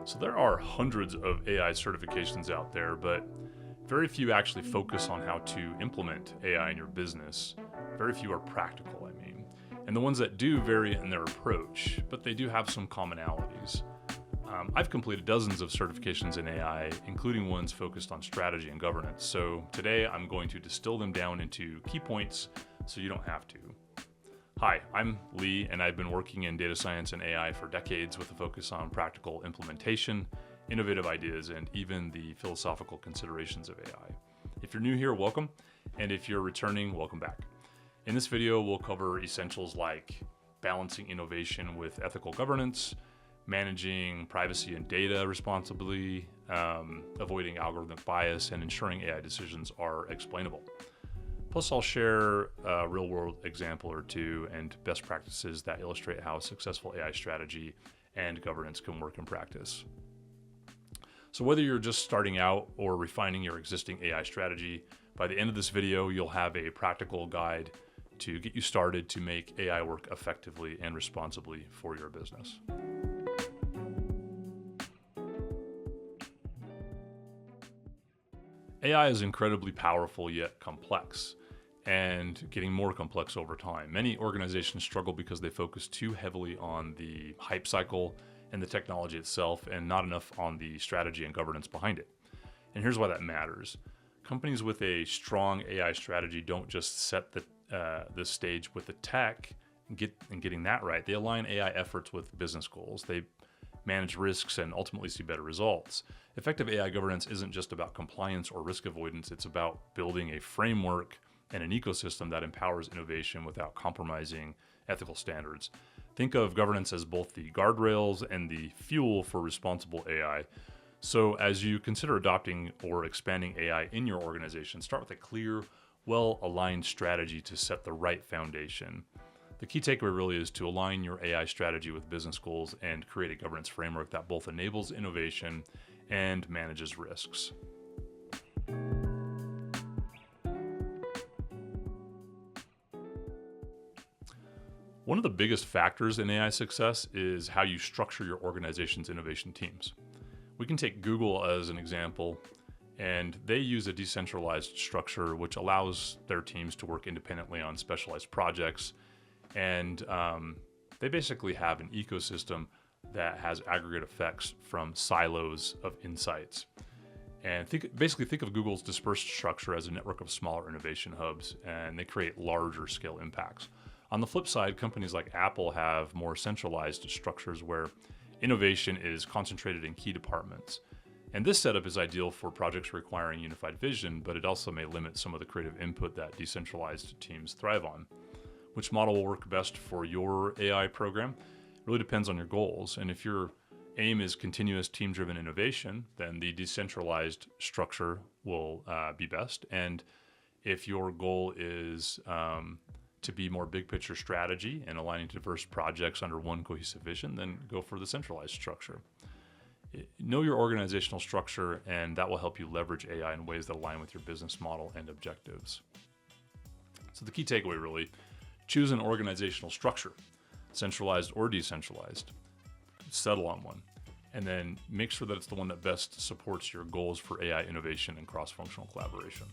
So there are hundreds of AI certifications out there, but very few actually focus on how to implement AI in your business. Very few are practical, I mean. And the ones that do vary in their approach, but they do have some commonalities. I've completed dozens of certifications in AI, including ones focused on strategy and governance. So today I'm going to distill them down into key points so you don't have to. Hi, I'm Lee, and I've been working in data science and AI for decades with a focus on practical implementation, innovative ideas, and even the philosophical considerations of AI. If you're new here, welcome, and if you're returning, welcome back. In this video, we'll cover essentials like balancing innovation with ethical governance, managing privacy and data responsibly, avoiding algorithmic bias, and ensuring AI decisions are explainable. Plus, I'll share a real-world example or two and best practices that illustrate how a successful AI strategy and governance can work in practice. So whether you're just starting out or refining your existing AI strategy, by the end of this video, you'll have a practical guide to get you started to make AI work effectively and responsibly for your business. AI is incredibly powerful yet complex, and getting more complex over time. Many organizations struggle because they focus too heavily on the hype cycle and the technology itself and not enough on the strategy and governance behind it. And here's why that matters. Companies with a strong AI strategy don't just set the stage with the tech and getting that right. They align AI efforts with business goals. They manage risks and ultimately see better results. Effective AI governance isn't just about compliance or risk avoidance. It's about building a framework and an ecosystem that empowers innovation without compromising ethical standards. Think of governance as both the guardrails and the fuel for responsible AI. So as you consider adopting or expanding AI in your organization, start with a clear, well-aligned strategy to set the right foundation. The key takeaway really is to align your AI strategy with business goals and create a governance framework that both enables innovation and manages risks. One of the biggest factors in AI success is how you structure your organization's innovation teams. We can take Google as an example, and they use a decentralized structure which allows their teams to work independently on specialized projects, and they basically have an ecosystem that has aggregate effects from silos of insights. And think of Google's dispersed structure as a network of smaller innovation hubs, and they create larger scale impacts. On the flip side, companies like Apple have more centralized structures where innovation is concentrated in key departments. And this setup is ideal for projects requiring unified vision, but it also may limit some of the creative input that decentralized teams thrive on. Which model will work best for your AI program? It really depends on your goals. And if your aim is continuous team-driven innovation, then the decentralized structure will be best. And if your goal is to be more big picture strategy and aligning diverse projects under one cohesive vision, then go for the centralized structure. Know your organizational structure, and that will help you leverage AI in ways that align with your business model and objectives. So the key takeaway really, choose an organizational structure, centralized or decentralized. Settle on one, and then make sure that it's the one that best supports your goals for AI innovation and cross-functional collaboration.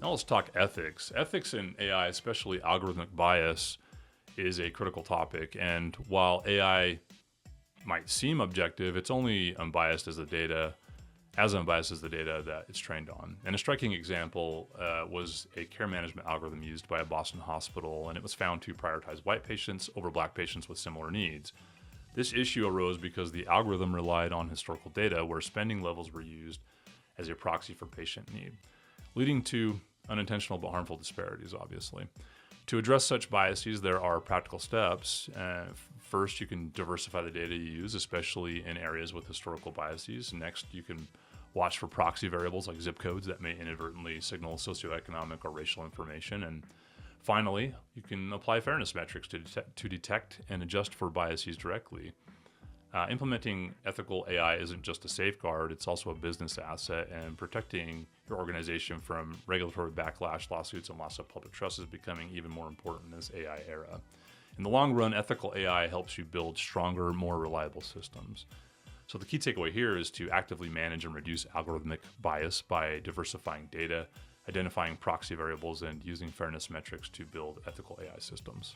Now let's talk ethics. Ethics in AI, especially algorithmic bias, is a critical topic. And while AI might seem objective, it's only unbiased as unbiased as the data that it's trained on. And a striking example was a care management algorithm used by a Boston hospital, and it was found to prioritize white patients over black patients with similar needs. This issue arose because the algorithm relied on historical data where spending levels were used as a proxy for patient need, leading to unintentional but harmful disparities, obviously. To address such biases, there are practical steps. First, you can diversify the data you use, especially in areas with historical biases. Next, you can watch for proxy variables like zip codes that may inadvertently signal socioeconomic or racial information. And finally, you can apply fairness metrics to detect and adjust for biases directly. Implementing ethical AI isn't just a safeguard, it's also a business asset, and protecting your organization from regulatory backlash, lawsuits, and loss of public trust is becoming even more important in this AI era. In the long run, ethical AI helps you build stronger, more reliable systems. So the key takeaway here is to actively manage and reduce algorithmic bias by diversifying data, identifying proxy variables, and using fairness metrics to build ethical AI systems.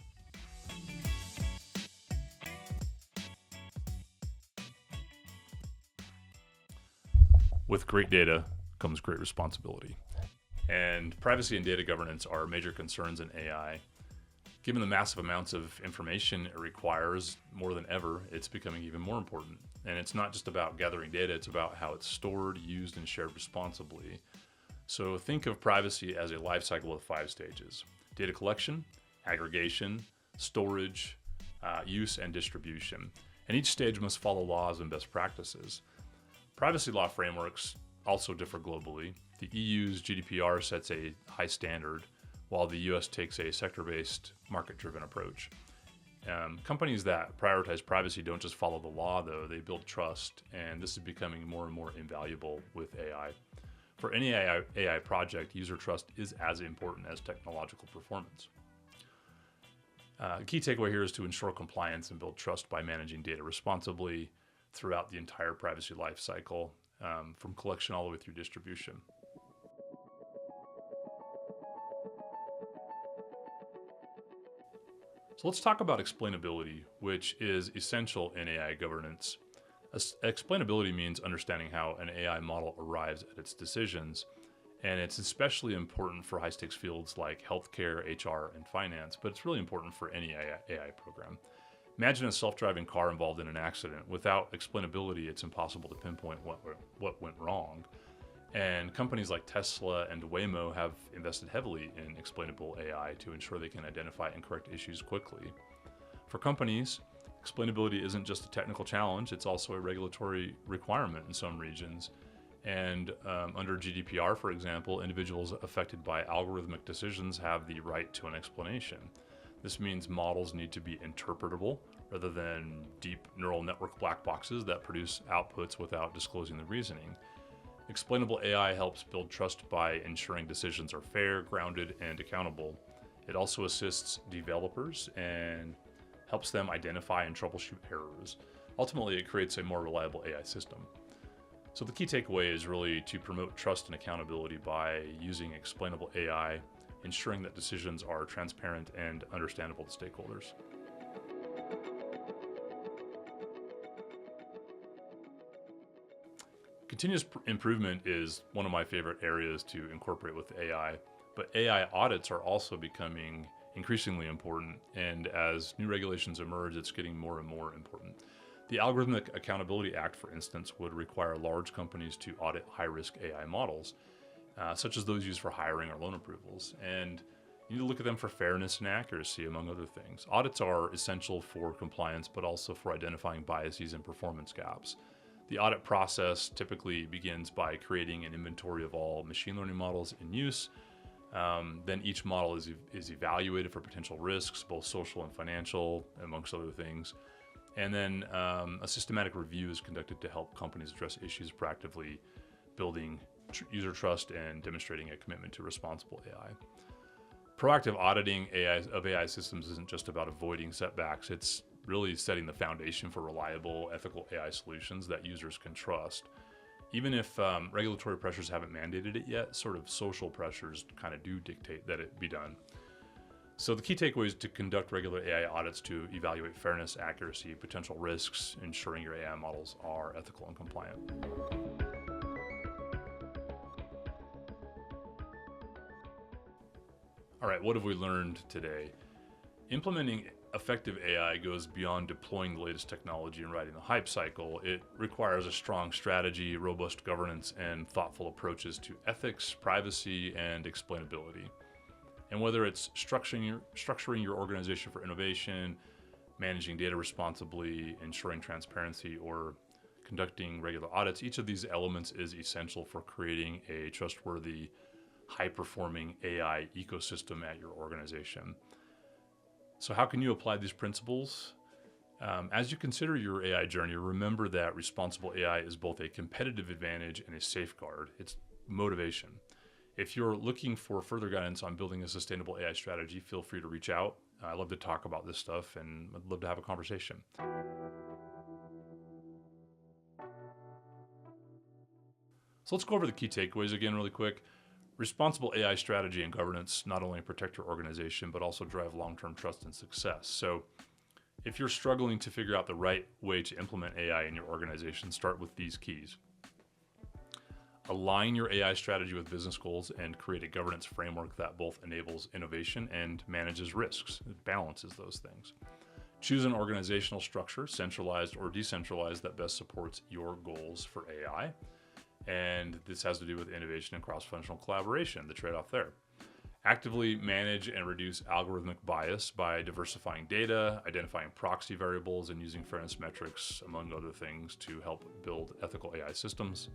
With great data comes great responsibility. And privacy and data governance are major concerns in AI. Given the massive amounts of information it requires, more than ever, it's becoming even more important. And it's not just about gathering data, it's about how it's stored, used, and shared responsibly. So think of privacy as a life cycle with 5 stages: data collection, aggregation, storage, use, and distribution. And each stage must follow laws and best practices. Privacy law frameworks also differ globally. The EU's GDPR sets a high standard, while the US takes a sector-based, market-driven approach. Companies that prioritize privacy don't just follow the law, though, they build trust, and this is becoming more and more invaluable with AI. For any AI project, user trust is as important as technological performance. The key takeaway here is to ensure compliance and build trust by managing data responsibly throughout the entire privacy life cycle, from collection all the way through distribution. So let's talk about explainability, which is essential in AI governance. Explainability means understanding how an AI model arrives at its decisions, and it's especially important for high-stakes fields like healthcare, HR, and finance, but it's really important for any AI program. Imagine a self-driving car involved in an accident. Without explainability, it's impossible to pinpoint what went wrong. And companies like Tesla and Waymo have invested heavily in explainable AI to ensure they can identify and correct issues quickly. For companies, explainability isn't just a technical challenge, it's also a regulatory requirement in some regions. And under GDPR, for example, individuals affected by algorithmic decisions have the right to an explanation. This means models need to be interpretable rather than deep neural network black boxes that produce outputs without disclosing the reasoning. Explainable AI helps build trust by ensuring decisions are fair, grounded, and accountable. It also assists developers and helps them identify and troubleshoot errors. Ultimately, it creates a more reliable AI system. So the key takeaway is really to promote trust and accountability by using explainable AI, ensuring that decisions are transparent and understandable to stakeholders. Continuous improvement is one of my favorite areas to incorporate with AI, but AI audits are also becoming increasingly important, and as new regulations emerge, it's getting more and more important. The Algorithmic Accountability Act, for instance, would require large companies to audit high-risk AI models, such as those used for hiring or loan approvals, and you need to look at them for fairness and accuracy, among other things. Audits are essential for compliance, but also for identifying biases and performance gaps. The audit process typically begins by creating an inventory of all machine learning models in use. Then each model is evaluated for potential risks, both social and financial, amongst other things. And then a systematic review is conducted to help companies address issues proactively, building user trust and demonstrating a commitment to responsible AI. Proactive auditing of AI systems isn't just about avoiding setbacks, it's really setting the foundation for reliable, ethical AI solutions that users can trust. Even if regulatory pressures haven't mandated it yet, sort of social pressures kind of do dictate that it be done. So the key takeaway is to conduct regular AI audits to evaluate fairness, accuracy, potential risks, ensuring your AI models are ethical and compliant. All right, what have we learned today? Implementing effective AI goes beyond deploying the latest technology and riding the hype cycle. It requires a strong strategy, robust governance, and thoughtful approaches to ethics, privacy, and explainability. And whether it's structuring your organization for innovation, managing data responsibly, ensuring transparency, or conducting regular audits, each of these elements is essential for creating a trustworthy, high-performing AI ecosystem at your organization. So how can you apply these principles? As you consider your AI journey, remember that responsible AI is both a competitive advantage and a safeguard. It's motivation. If you're looking for further guidance on building a sustainable AI strategy, feel free to reach out. I love to talk about this stuff and I'd love to have a conversation. So let's go over the key takeaways again really quick. Responsible AI strategy and governance not only protect your organization, but also drive long-term trust and success. So if you're struggling to figure out the right way to implement AI in your organization, start with these keys. Align your AI strategy with business goals and create a governance framework that both enables innovation and manages risks. It balances those things. Choose an organizational structure, centralized or decentralized, that best supports your goals for AI. And this has to do with innovation and cross-functional collaboration, the trade-off there. Actively manage and reduce algorithmic bias by diversifying data, identifying proxy variables, and using fairness metrics, among other things, to help build ethical AI systems.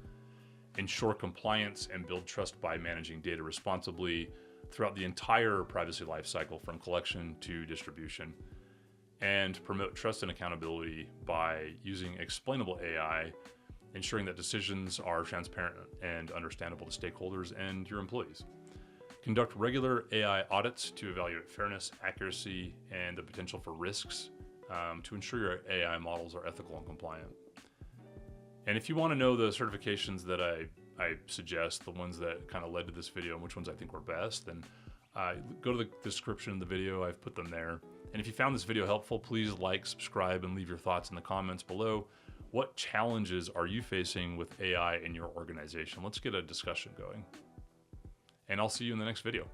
Ensure compliance and build trust by managing data responsibly throughout the entire privacy lifecycle from collection to distribution. And promote trust and accountability by using explainable AI, ensuring that decisions are transparent and understandable to stakeholders and your employees. Conduct regular AI audits to evaluate fairness, accuracy, and the potential for risks to ensure your AI models are ethical and compliant. And if you want to know the certifications that I suggest, the ones that kind of led to this video and which ones I think were best, then go to the description of the video. I've put them there. And if you found this video helpful, please like, subscribe, and leave your thoughts in the comments below. What challenges are you facing with AI in your organization? Let's get a discussion going. And I'll see you in the next video.